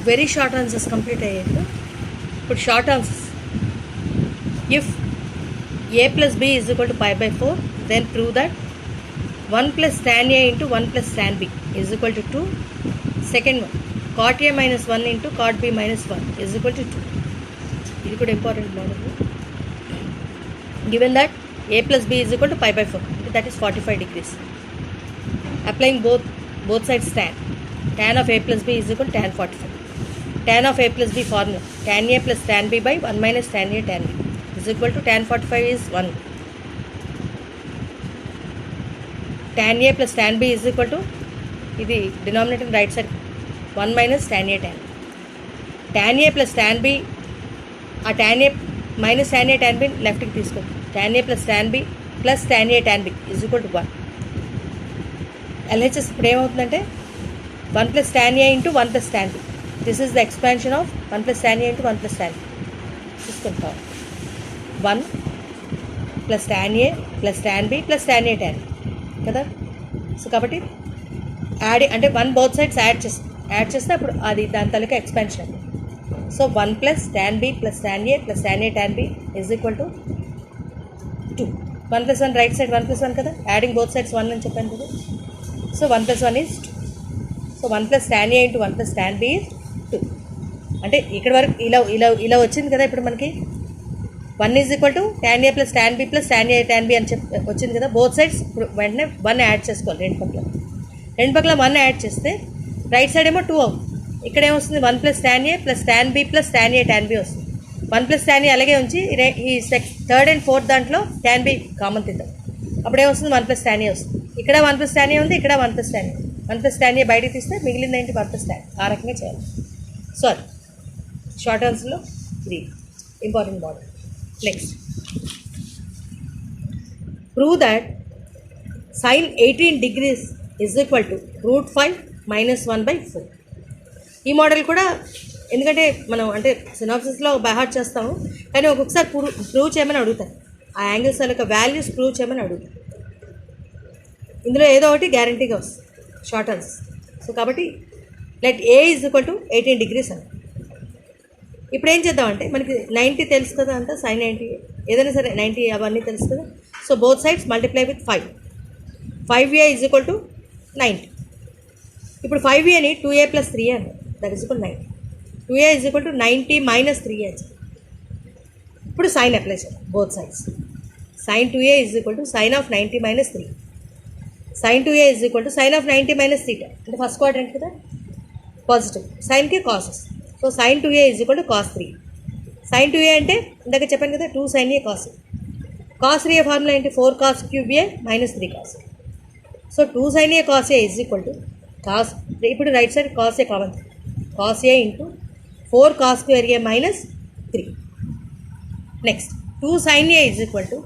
Very short answers complete అయ్యాయి. ఇప్పుడు short answers. If a plus b is equal to pi by 4, then prove that 1 plus tan a into 1 plus tan b is equal to 2. Second one, cot a minus 1 into cot b minus 1 is equal to 2. This is important model. Given that a plus b is equal to pi by 4, that is 45 degrees. Applying both sides tan of a plus b is equal to tan 45. Tan of a plus b formula, tan a plus tan b by 1 minus tan a tan b is equal to tan 45 is 1. Tan a plus tan b is equal to, ఇది denominator right side 1 minus tan a tan. Tan a plus tan b, ఆ tan a minus tan a tan b left కి తీసుకో. Tan a plus tan b plus tan a tan b is equal to 1. LHS ఇప్పుడు ఏమవుతుందంటే 1 plus tan a into 1 plus tan b. This is the expansion of 1 plus tan a into 1 plus tan b. తీసుకుంటాం 1 plus tan a plus tan b plus tan a tan కదా. So కాబట్టి add అంటే 1 both sides add చేస్తే అప్పుడు అది దాని తాలూకా expansion. So 1 plus tan b plus tan a plus tan a tan b is equal to 2. 1 plus 1 right side 1 plus 1 కదా, adding both sides 1 అని చెప్పాను కదా. So 1 plus 1 is 2. So 1 plus tan a into 1 plus tan b is 2. అంటే ఇక్కడ వరకు ఇలా వచ్చింది కదా. ఇప్పుడు మనకి 1 is equal to tan a plus tan b plus tan a tan b అని వచ్చింది కదా. బోత్ సైడ్స్ ఇప్పుడు వెంటనే 1 యాడ్ చేసుకోవాలి. రెండు పక్కల 1 యాడ్ చేస్తే రైట్ సైడ్ ఏమో 2 అవుతుంది. ఇక్కడ ఏమొస్తుంది 1 plus tan a plus tan b plus tan a tan b వస్తుంది. 1 ప్లస్ tan a అలాగే ఉంచి ఈ థర్డ్ అండ్ ఫోర్త్ దాంట్లో tan b కామన్ తిద్దాం. అప్పుడు ఏమొస్తుంది 1 ప్లస్ tan a వస్తుంది. ఇక్కడ 1 ప్లస్ tan a ఉంది, ఇక్కడ 1 plus tan a. 1 plus tan a బయటికి తీస్తే మిగిలింది ఏంటి 1 ప్లస్ tan. ఆ రకంగా చేయాలి. సారీ, షార్ట్ ఆన్సర్లో ఇది important model. Next, prove that sin 18 degrees is equal to root 5 minus 1 by 4. ఈ మోడల్ కూడా ఎందుకంటే మనం అంటే సినాప్సిస్లో బైహార్ట్ చేస్తాము, కానీ ఒక్కొక్కసారి ప్రూవ్ చేయమని అడుగుతారు. ఆ యాంగిల్స్ యొక్క వాల్యూస్ ప్రూవ్ చేయమని అడుగుతారు. ఇందులో ఏదో ఒకటి గ్యారంటీగా వస్తుంది షార్ట్ ఆన్సర్స్. సో కాబట్టి let A is equal to 18 degrees అని. ఇప్పుడు ఏం చేద్దామంటే మనకి 90 తెలుసు కదా, అంతా sin 90 ఏదైనా సరే 90 అవన్నీ తెలుసు కదా. So both sides multiply with 5. 5a is equal to 90. ఇప్పుడు 5aని 2a ప్లస్ 3a అన్నారు, that is equal 90. 2a is equal to 90 minus 3a అని. ఇప్పుడు సైన్ అప్లై చేయాలి both sides. sin 2a is equal to sine of 90 minus 3. sin 2a is equal to sine of 90 minus 3 అంటే first quadrant కదా, positive. సైన్కి కాసెస్. So sin 2a is equal to cos 3. sin 2a అంటే ఇందాక చెప్పాను కదా 2 sin a cos a. cos 3a formula ఏంటి 4 cos cube a minus 3 cos a. So 2 sin a cos a is equal to cos, ఇప్పుడు right side cos a common, cos a into 4 cos square a minus 3. Next 2 sin a is equal to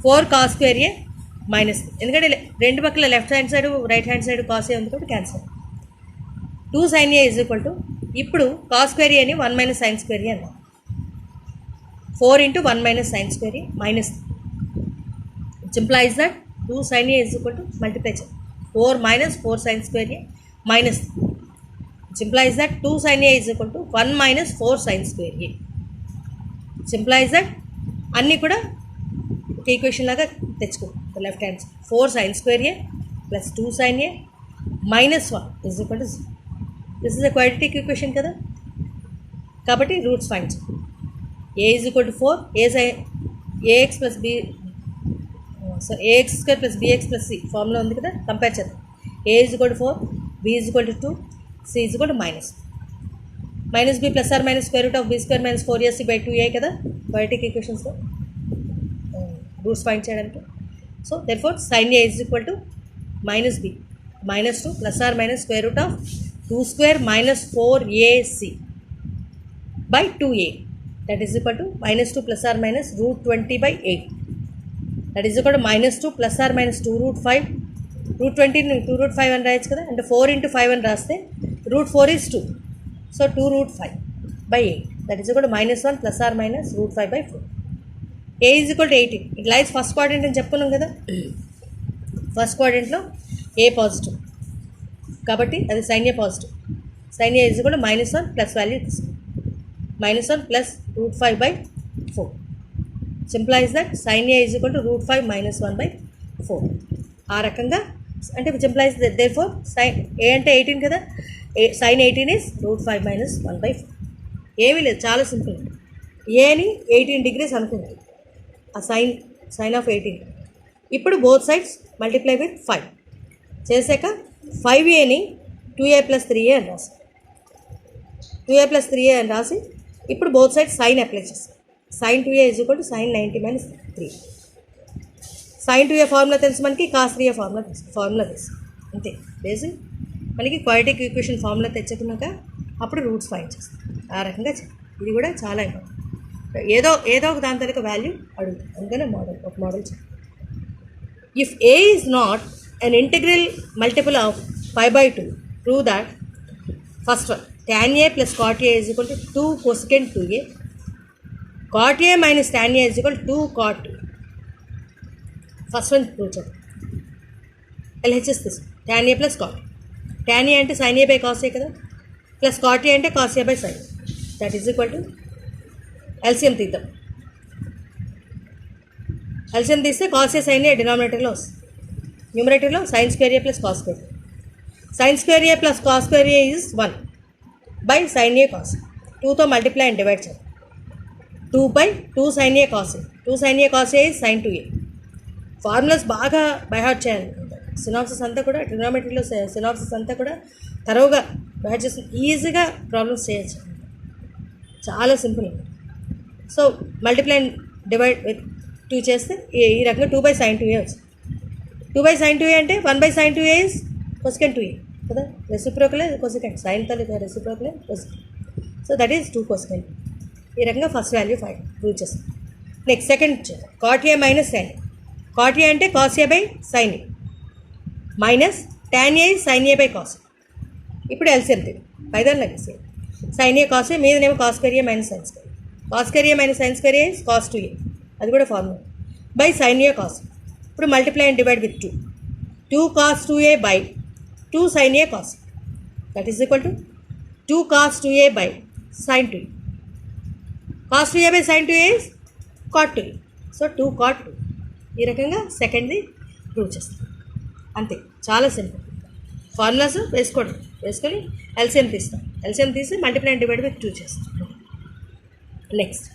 4 cos square a minus 3. ఎందుకంటే రెండు పక్కల left hand side right hand side cos a ఉంది కాబట్టి cancel. 2 sin a is equal to ఇప్పుడు cos square a అని 1 minus sin square a అన్నాం. 4 into 1 minus sin square a minus 3. It implies that 2 sin a is equal to multiply చేయాలి 4 minus 4 sin square a minus 3. It implies that 2 sin a is equal to 1 minus 4 sin square a. It implies that అన్నీ కూడా ఒక equation లాగా తెచ్చుకుంటాం left hand side. 4 sin square a plus 2 sin a minus 1 is equal to 0. This is a quadratic equation కదా, కాబట్టి roots find చేయాలి. A is equal to 4, a x plus b, so a x square plus b x plus c formula ఉంది కదా, compare చేద్దాం. A is equal to 4, b is equal to 2, c is equal to minus b plus are minus square root of b square minus 4ac by 2a కదా quadratic ఈక్వేషన్స్లో roots find చేయడానికి. So therefore sin a is equal to minus B minus 2 plus are minus square root of 2 square minus 4ac by 2a, that is equal to minus 2 plus or minus root 20 by 8. That is equal to minus 2 plus or minus 2 root 5. Root 20 ni 2 root 5 అని రాయొచ్చు కదా, అంటే 4 into 5 అని రాస్తే root 4 is 2. So 2 root 5 by 8. That is equal to minus 1 plus or minus root 5 by 4. a is equal to 18. It lies first quadrant అని చెప్పుకున్నాం కదా. First క్వాడ్రంట్లో ఏ positive కాబట్టి అది sin a పాజిటివ్. sin a is equal to -1 plus value తీసుకో, -1 plus √5/4 simplify that sin a is equal to √5 -1/4. ఆ రకంగా అంటే సింప్లైజ్ దేర్ ఫోర్ సైన్ ఏ అంటే 18 కదా, sin 18 is √5 -1/4. ఏమీ లేదు, చాలా సింపుల్. ఏని 18 degrees అనుకుంటుంది ఆ సైన్ ఆఫ్ 18. ఇప్పుడు బోత్ సైడ్స్ మల్టిప్లై విత్ 5 చేశాక 5aని 2a + 3a అని రాసి 2a + 3a అని రాసి ఇప్పుడు బోత్ సైడ్ సైన్ అప్లై చేస్తాం. sin 2a is equal to sin 90 - 3. sin 2a formula తెలుసు మనకి, cos 3a ఫార్ములా తెలుసు, అంతే బేసిక్. మనకి క్వాడ్రాటిక్ ఈక్వేషన్ ఫార్ములా తెచ్చుకున్నాక అప్పుడు రూట్స్ ఫైండ్ చేస్తాం. ఆ రకంగా ఇది కూడా చాలా ఇంపార్టెంట్. ఏదో ఒక దాని తరగతి వాల్యూ అడుగుతాం, అందుకనే ఒక మోడల్ చెప్పాలి. If a is not an integral multiple of π/2, prove that first one tan a plus cot a is equal to 2 cosecant 2a, cot a minus tan a is equal to 2 cot 2. First one prove చేద్దాం. LHS తీసుకో, tan a plus cot. tan a అంటే sin a by cos a కదా, plus cot a అంటే cos a by sin a, that is equal to LCM తీద్దాం. LCM తీస్తే cos a sin a డినామినేటర్లో వస్తుంది, న్యూమరేటర్లో sin square a plus cos square a. sin square a plus cos square a is 1 by sin a cos a. 2తో multiply and divide చేద్దాం. 2/2 sin a cos a. 2 sin a cos a is sin 2a. Formulas బాగా by heart చేయాలి. Synopsis అంతా కూడా ట్రిగ్నోమెట్రీలో synopsis అంతా కూడా తరోగా by heart చేసి ఈజీగా ప్రాబ్లమ్స్ చేయొచ్చు, చాలా simple. So multiply and divide with 2 చేస్తే ఈ రకంగా 2/sin 2a వచ్చింది. 2/sin 2a అంటే 1/sin 2a is cosecant 2a కదా, రెసిప్రోకలే cosecant, సైన్ తల్లి రెసిప్రోకలే cosecant. So that is 2 cosecant. ఈ రకంగా ఫస్ట్ వాల్యూ ప్రూవ్ చేస్తాం. Next second cot a minus tan a. cot a అంటే cos a by sin a minus tan a is sin a by cos a. ఇప్పుడు LCM తీరు పైదాన్ని లెక్కేసి sin a cos a మీదనేమో cos square a minus sin square a. cos square a minus sin square a is cos 2a, అది కూడా formula, by sin a cos a. ఇప్పుడు multiply and divide with 2 cos 2a by 2 sin a cos a, that is equal to 2 cos 2a by sin 2a. cos 2a by sin 2a is cot 2a, so 2 cot 2. ఈ రకంగా సెకండ్ది prove చేస్తాం, అంతే, చాలా simple. Formulas వేసుకొని LCM తీస్తాం, LCM తీసి multiply and divide with 2 చేస్తాం. Next,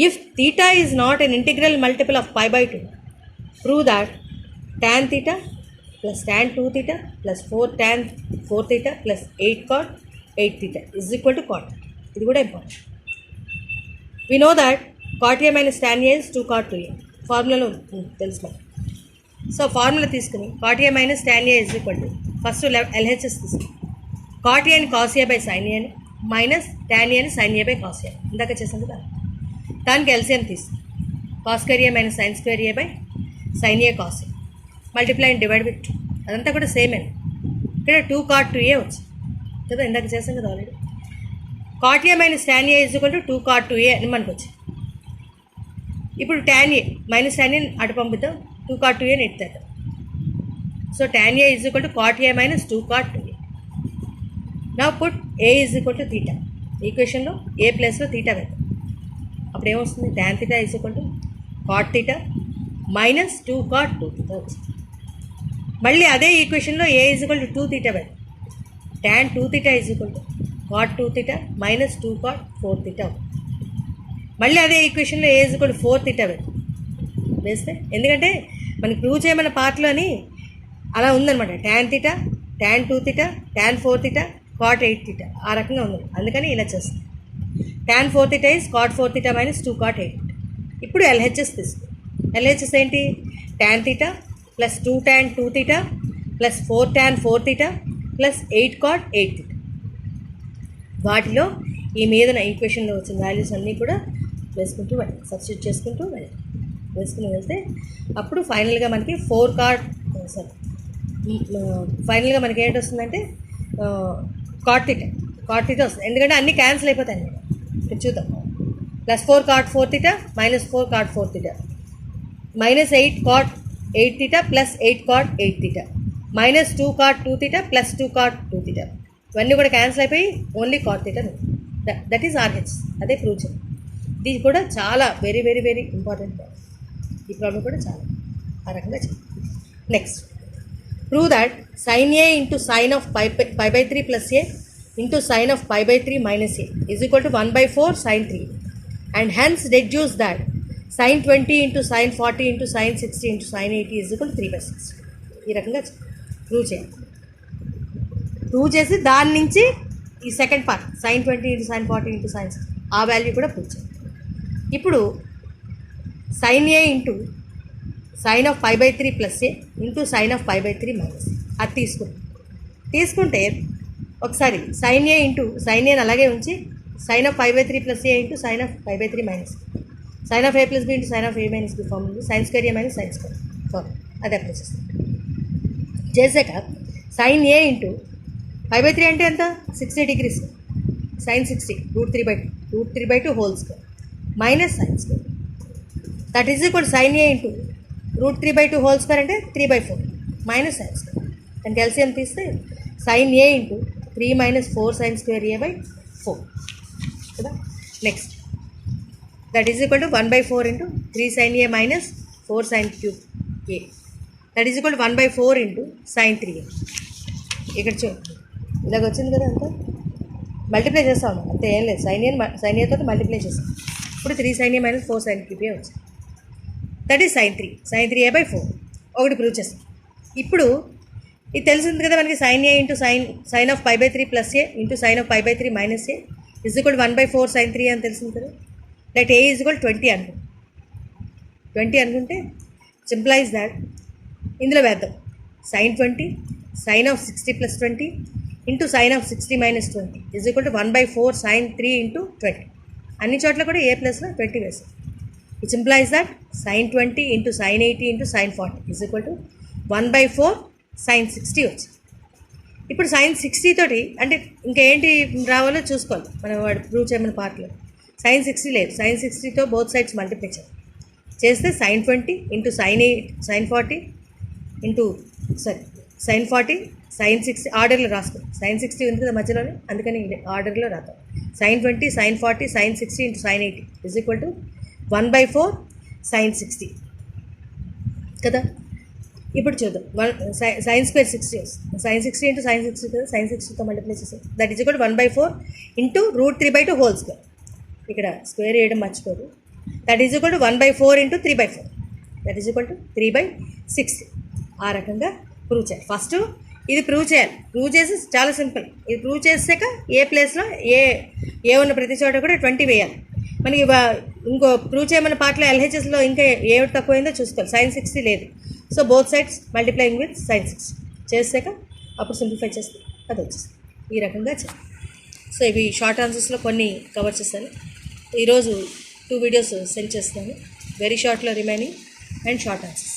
if theta is not an integral multiple of π/2, prove that tan θ plus tan 2θ plus 4 tan 4θ plus 8 cot 8θ is equal to cot. ఇది కూడా important. We know that cot a minus tan a is 2 cot 2a. ఫార్ములాలో తెలుసు మనకి. So formula తీసుకుని cot a minus tan a is equal to first LHS తీసుకుని cot a అని cos a by sin a అని minus tan a అని sin a by cos a, ఇందాక చేసాం కదా, దానికి ఎల్సిఎం తీసుకుని cos square a minus sin square a by sin a cos a multiply and divide with 2. అదంతా కూడా సేమ్ అండి. ఇక్కడ 2 cot 2a వచ్చింది కదా, ఇందాక చేసాం కదా already. cot a minus tan a is equal to 2 cot 2a అని మనకు వచ్చింది. ఇప్పుడు tan a minus tan a అటు పంపుతాం, 2 cot 2a అని ఎత్తాం. So tan a is equal to cot a minus 2 cot 2a. నా put a is equal to theta. ఈక్వేషన్లో a ప్లస్లో theta పెడతాం. అప్పుడు ఏమొస్తుంది, tan theta is equal to cot theta minus 2 cot 2θ వచ్చింది. మళ్ళీ అదే ఈక్వేషన్లో a is equal to 2θ పెడతాం. tan 2θ is equal to cot 2θ minus 2 cot 4θ. మళ్ళీ అదే ఈక్వేషన్లో a is equal to 4θ పెడతాం వేస్తే, ఎందుకంటే మనకి ప్రూవ్ చేయమన్న పార్ట్లోని అలా ఉందన్నమాట. tan θ tan 2θ tan 4θ cot 8θ ఆ రకంగా ఉంది, అందుకని ఇలా చేస్తాం. tan 4θ is cot 4θ minus 2 cot 8θ. ఇప్పుడు LHS తీసుకో. LHS ఏంటి, tan θ plus 2 tan 2θ plus 4 tan 4θ plus 8 cot 8θ. వాటిలో ఈ మీదన ఈక్వేషన్లో వచ్చిన వాల్యూస్ అన్నీ కూడా వేసుకుంటూ వెళ్ళాలి, సబ్స్టిట్యూట్ చేసుకుంటూ వెళ్ళాలి. వేసుకుని వెళ్తే అప్పుడు ఫైనల్గా మనకి 4 cot ఫైనల్గా మనకి ఏంటి వస్తుందంటే cot θ వస్తుంది, ఎందుకంటే అన్నీ క్యాన్సిల్ అయిపోతాయి. ఇక్కడ చూద్దాం, plus 4 cot 4θ minus 4 cot 4θ minus 8 cot 8θ plus 8 cot 8θ minus 2 cot 2θ plus 2 cot 2θ ఇవన్నీ కూడా క్యాన్సిల్ అయిపోయి only cot theta that is RH. అదే ప్రూవ్ చేయాలి. ఇది కూడా చాలా very very very important problem. ఈ ప్రాబ్లం కూడా చాలా ఆ రకంగా చేయాలి. Next, prove that sin a into sine of pi by 3 plus A into sine of pi by 3 minus A is equal to 1/4 sin 3 and hence deduce that sin 20 into sin 40 into sin 60 into sin 80 is equal to 3/6. ఈ రకంగా prove చేయాలి. Prove చేసి దాని నుంచి ఈ second part sin 20 into sin 40 into sin 60 ఆ value కూడా prove చేయాలి. ఇప్పుడు sin a into sine of pi by 3 plus A into sine of pi by 3 minus అది తీసుకుంటే ఒకసారి sin a into sin a అలాగే ఉంచి sine of pi by 3 plus A into sine of pi by 3 minus sine of A plus B into sine of A minus B form ఉంది. Sine square A minus sine square form అది apply చేశాక sin a into pi by 3 అంటే ఎంత 60 degrees sin 60 √3/2 whole square minus sine square that is equal sin a into √3/2 whole square అంటే 3/4 minus sine square. అంటే LCM తీస్తే sin a into 3 minus 4 sine square a/4 కదా. Next that is equal to 1/4 into 3 sin a minus 4 sin cube a that is equal to 1/4 into sin 3a. ఇక్కడ చూడండి ఇలాగ వచ్చింది కదా, అంతా మల్టిప్లై చేస్తాము అంతే, ఏం లేదు. sin a తోటి మల్టిప్లై చేస్తాం. ఇప్పుడు 3 sin a minus 4 sin cube a వచ్చింది. దట్ ఈస్ sin 3a/4 ఒకటి ప్రూవ్ చేస్తాం. ఇప్పుడు ఇది తెలిసింది కదా మనకి sin a into sine of pi by 3 plus A into sine of pi by 3 minus A is equal 1/4 sin 3 అని తెలిసింది కదా. లెట్ ఏ ఈజ్ ఈక్వల్ 20 అనుకుంటే 20 అనుకుంటే సింప్లైజ్ దాట్ ఇందులో వేద్దాం sin 20 sine of 60 plus 20 into sine of 60 minus 20 is equal to 1/4 sin 3 into 20. అన్ని చోట్ల కూడా ఏ ప్లస్లో 20 వేసాం. It simplifies that sin 20 into sin 80 into sin 40 is equal to 1/4 sin 60 వచ్చింది. ఇప్పుడు sin 60 తోటి అంటే ఇంకా ఏంటి రావాలో చూసుకోవాలి మనం వాడు ప్రూవ్ చేయమని పార్ట్లో. sin 60 లేదు, sin 60తో బోత్ సైడ్స్ మల్టిప్లై చేస్తే sin 20 into sin 40 into sin 40 sin 60 ఆర్డర్లో రాసుకో. sin 60 ఉంది కదా మధ్యలోనే, అందుకని ఆర్డర్లో రాద్దాం. sin 20 sin 40 sin 60 into sin 80 is equal to 1/4 sin 60 కదా. ఇప్పుడు చూద్దాం sin square 60 sin 60 into sin 60 కదా, sin 60తో మల్టిప్లై చేస్తాం. That is equal 1/4 into √3/2 whole square. ఇక్కడ స్క్వేర్ వేయడం మర్చిపోదు. That is equal to 1/4 into 3/4 that is equal to 3/60. ఆ రకంగా ప్రూవ్ చేయాలి. ఫస్ట్ ఇది ప్రూవ్ చేయాలి. ప్రూవ్ చేసి చాలా సింపుల్. ఇది ప్రూవ్ చేసాక ఏ ప్లేస్లో ఏ ఉన్న ప్రతి చోట కూడా 20 వేయాలి. మనకి ఇంకో ప్రూవ్ చేయమన్న పార్ట్లో ఎల్హెచ్ఎస్లో ఇంకా ఏ తక్కువైందో చూసుకోవాలి. sin 60 లేదు, so both sides multiplying with sin 60 చేసాక అప్పుడు సింప్లిఫై చేస్తే అది వచ్చేస్తుంది. ఈ రకంగా చేయాలి. సో ఇవి షార్ట్ ఆన్సర్స్లో కొన్ని కవర్ చేస్తాను. ఈరోజు 2 వీడియోస్ సెండ్ చేస్తాను. వెరీ షార్ట్లో remaining and short answers.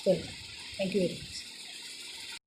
Thank you very much.